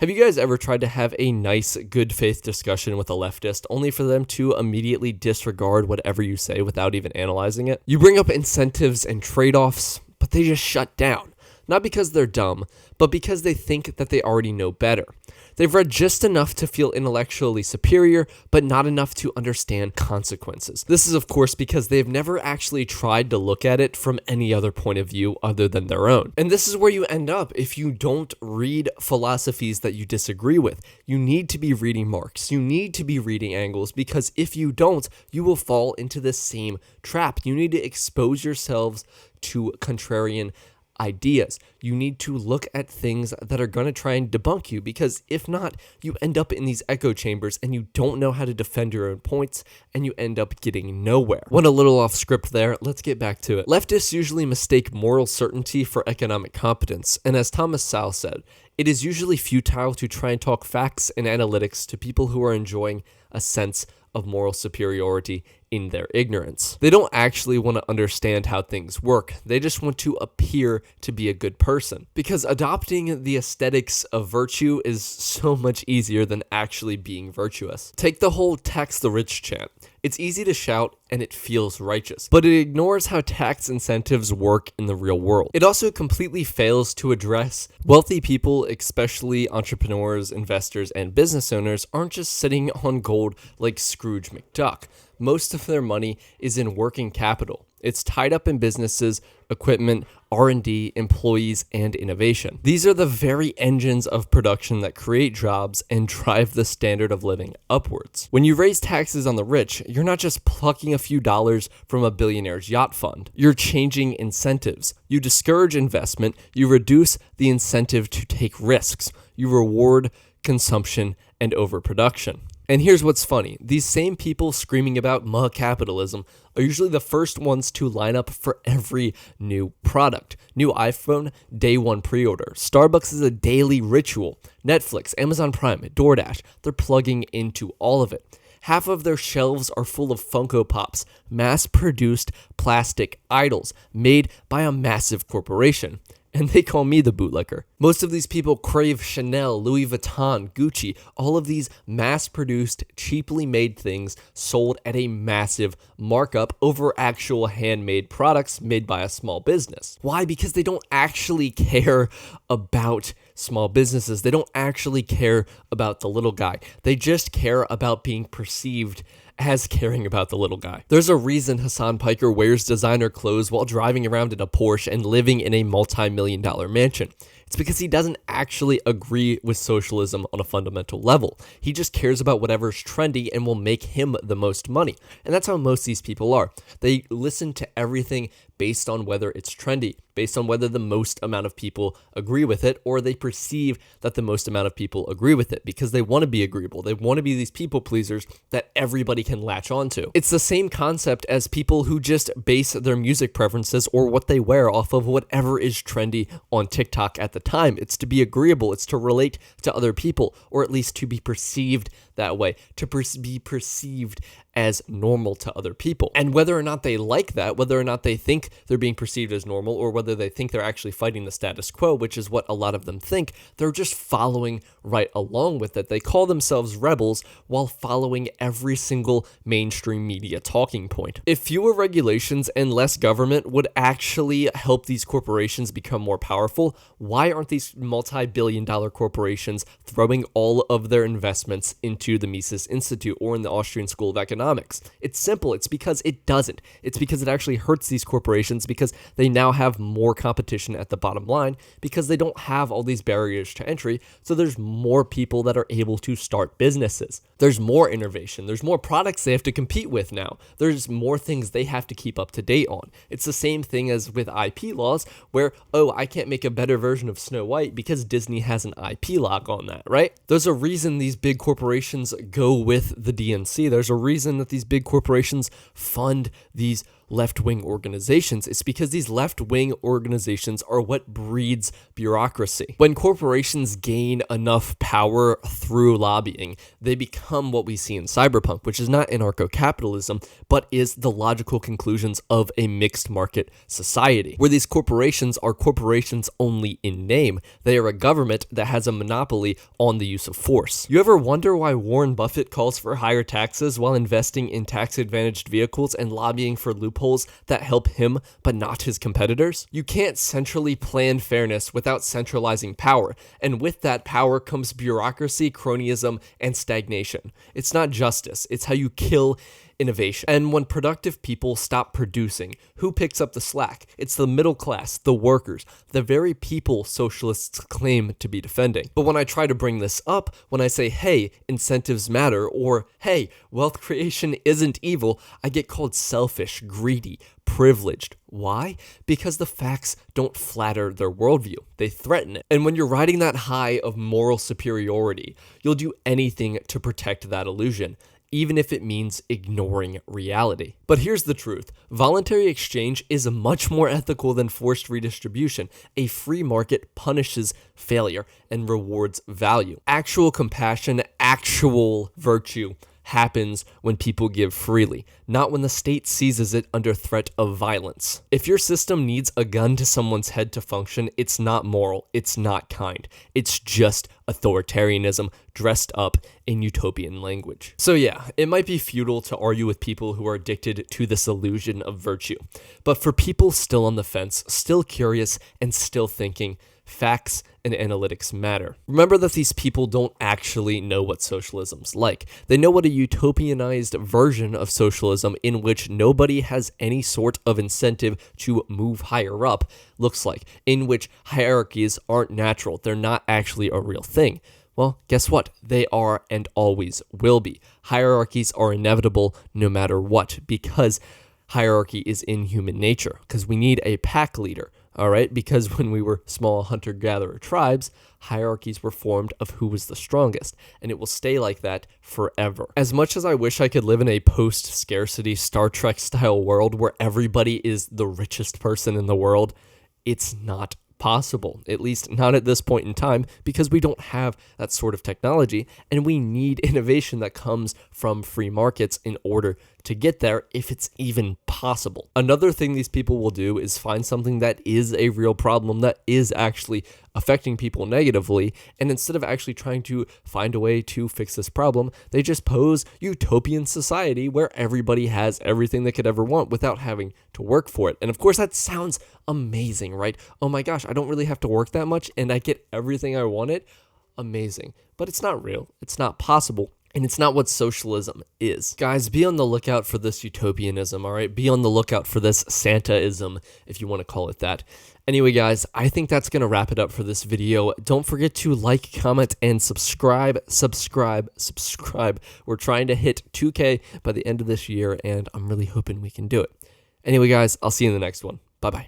Have you guys ever tried to have a nice, good faith discussion with a leftist only for them to immediately disregard whatever you say without even analyzing it? You bring up incentives and trade-offs, but they just shut down. Not because they're dumb, but because they think that they already know better. They've read just enough to feel intellectually superior, but not enough to understand consequences. This is, of course, because they've never actually tried to look at it from any other point of view other than their own. And this is where you end up if you don't read philosophies that you disagree with. You need to be reading Marx. You need to be reading Engels, because if you don't, you will fall into the same trap. You need to expose yourselves to contrarian ideas. You need to look at things that are going to try and debunk you, because if not, you end up in these echo chambers and you don't know how to defend your own points and you end up getting nowhere. Went a little off script there. Let's get back to it. Leftists usually mistake moral certainty for economic competence, and as Thomas Sowell said, it is usually futile to try and talk facts and analytics to people who are enjoying a sense of moral superiority in their ignorance. They don't actually want to understand how things work. They just want to appear to be a good person, because adopting the aesthetics of virtue is so much easier than actually being virtuous. Take the whole tax the rich chant. It's easy to shout and it feels righteous, but it ignores how tax incentives work in the real world. It also completely fails to address wealthy people, especially entrepreneurs, investors, and business owners, aren't just sitting on gold like Scrooge McDuck. Most of their money is in working capital. It's tied up in businesses, equipment, R&D, employees, and innovation. These are the very engines of production that create jobs and drive the standard of living upwards. When you raise taxes on the rich, you're not just plucking a few dollars from a billionaire's yacht fund. You're changing incentives. You discourage investment. You reduce the incentive to take risks. You reward consumption and overproduction. And here's what's funny. These same people screaming about capitalism are usually the first ones to line up for every new product. New iPhone, day one pre-order. Starbucks is a daily ritual. Netflix, Amazon Prime, DoorDash, they're plugging into all of it. Half of their shelves are full of Funko Pops, mass-produced plastic idols made by a massive corporation. And they call me the bootlicker. Most of these people crave Chanel, Louis Vuitton, Gucci, all of these mass-produced, cheaply made things sold at a massive markup over actual handmade products made by a small business. Why? Because they don't actually care about small businesses. They don't actually care about the little guy. They just care about being perceived as caring about the little guy. There's a reason Hassan Piker wears designer clothes while driving around in a Porsche and living in a multi-million-dollar mansion. It's because he doesn't actually agree with socialism on a fundamental level. He just cares about whatever's trendy and will make him the most money. And that's how most of these people are. They listen to everything based on whether it's trendy, based on whether the most amount of people agree with it, or they perceive that the most amount of people agree with it because they want to be agreeable. They want to be these people pleasers that everybody can latch onto. It's the same concept as people who just base their music preferences or what they wear off of whatever is trendy on TikTok at the time. It's to be agreeable. It's to relate to other people, or at least to be perceived that way, to be perceived as normal to other people. And whether or not they like that, whether or not they think they're being perceived as normal, or whether they think they're actually fighting the status quo, which is what a lot of them think, they're just following right along with it. They call themselves rebels while following every single mainstream media talking point. If fewer regulations and less government would actually help these corporations become more powerful, why aren't these multi-billion-dollar corporations throwing all of their investments into the Mises Institute or in the Austrian School of Economics? It's simple. It's because it doesn't. It's because it actually hurts these corporations, because they now have more competition at the bottom line, because they don't have all these barriers to entry. So there's more people that are able to start businesses. There's more innovation. There's more products they have to compete with now. There's more things they have to keep up to date on. It's the same thing as with IP laws where, oh, I can't make a better version of Snow White because Disney has an IP lock on that, right? There's a reason these big corporations go with the DNC. There's a reason that these big corporations fund these left-wing organizations is because these left-wing organizations are what breeds bureaucracy. When corporations gain enough power through lobbying, they become what we see in cyberpunk, which is not anarcho-capitalism, but is the logical conclusions of a mixed market society, where these corporations are corporations only in name. They are a government that has a monopoly on the use of force. You ever wonder why Warren Buffett calls for higher taxes while investing in tax-advantaged vehicles and lobbying for loopholes that help him but not his competitors? You can't centrally plan fairness without centralizing power, and with that power comes bureaucracy, cronyism, and stagnation. It's not justice, it's how you kill innovation. And when productive people stop producing, who picks up the slack? It's the middle class, the workers, the very people socialists claim to be defending. But when I try to bring this up, when I say, hey, incentives matter, or hey, wealth creation isn't evil, I get called selfish, greedy, privileged. Why? Because the facts don't flatter their worldview. They threaten it. And when you're riding that high of moral superiority, you'll do anything to protect that illusion, even if it means ignoring reality. But here's the truth. Voluntary exchange is much more ethical than forced redistribution. A free market punishes failure and rewards value. Actual compassion, actual virtue happens when people give freely, not when the state seizes it under threat of violence. If your system needs a gun to someone's head to function, it's not moral, it's not kind. It's just authoritarianism dressed up in utopian language. So yeah, it might be futile to argue with people who are addicted to this illusion of virtue. But for people still on the fence, still curious, and still thinking, facts and analytics matter. Remember that these people don't actually know what socialism's like. They know what a utopianized version of socialism in which nobody has any sort of incentive to move higher up looks like, in which hierarchies aren't natural. They're not actually a real thing. Well, guess what? They are and always will be. Hierarchies are inevitable no matter what, because hierarchy is in human nature, because we need a pack leader. All right, because when we were small hunter-gatherer tribes, hierarchies were formed of who was the strongest, and it will stay like that forever. As much as I wish I could live in a post-scarcity Star Trek-style world where everybody is the richest person in the world, it's not possible, at least not at this point in time, because we don't have that sort of technology, and we need innovation that comes from free markets in order to get there, if it's even possible. Another thing these people will do is find something that is a real problem that is actually affecting people negatively, and instead of actually trying to find a way to fix this problem, they just pose utopian society where everybody has everything they could ever want without having to work for it. And of course, that sounds amazing, right? Oh my gosh, I don't really have to work that much and I get everything I wanted. Amazing. But it's not real. It's not possible. And it's not what socialism is. Guys, be on the lookout for this utopianism, all right? Be on the lookout for this Santaism, if you want to call it that. Anyway, guys, I think that's going to wrap it up for this video. Don't forget to like, comment, and subscribe. We're trying to hit 2K by the end of this year, and I'm really hoping we can do it. Anyway, guys, I'll see you in the next one. Bye-bye.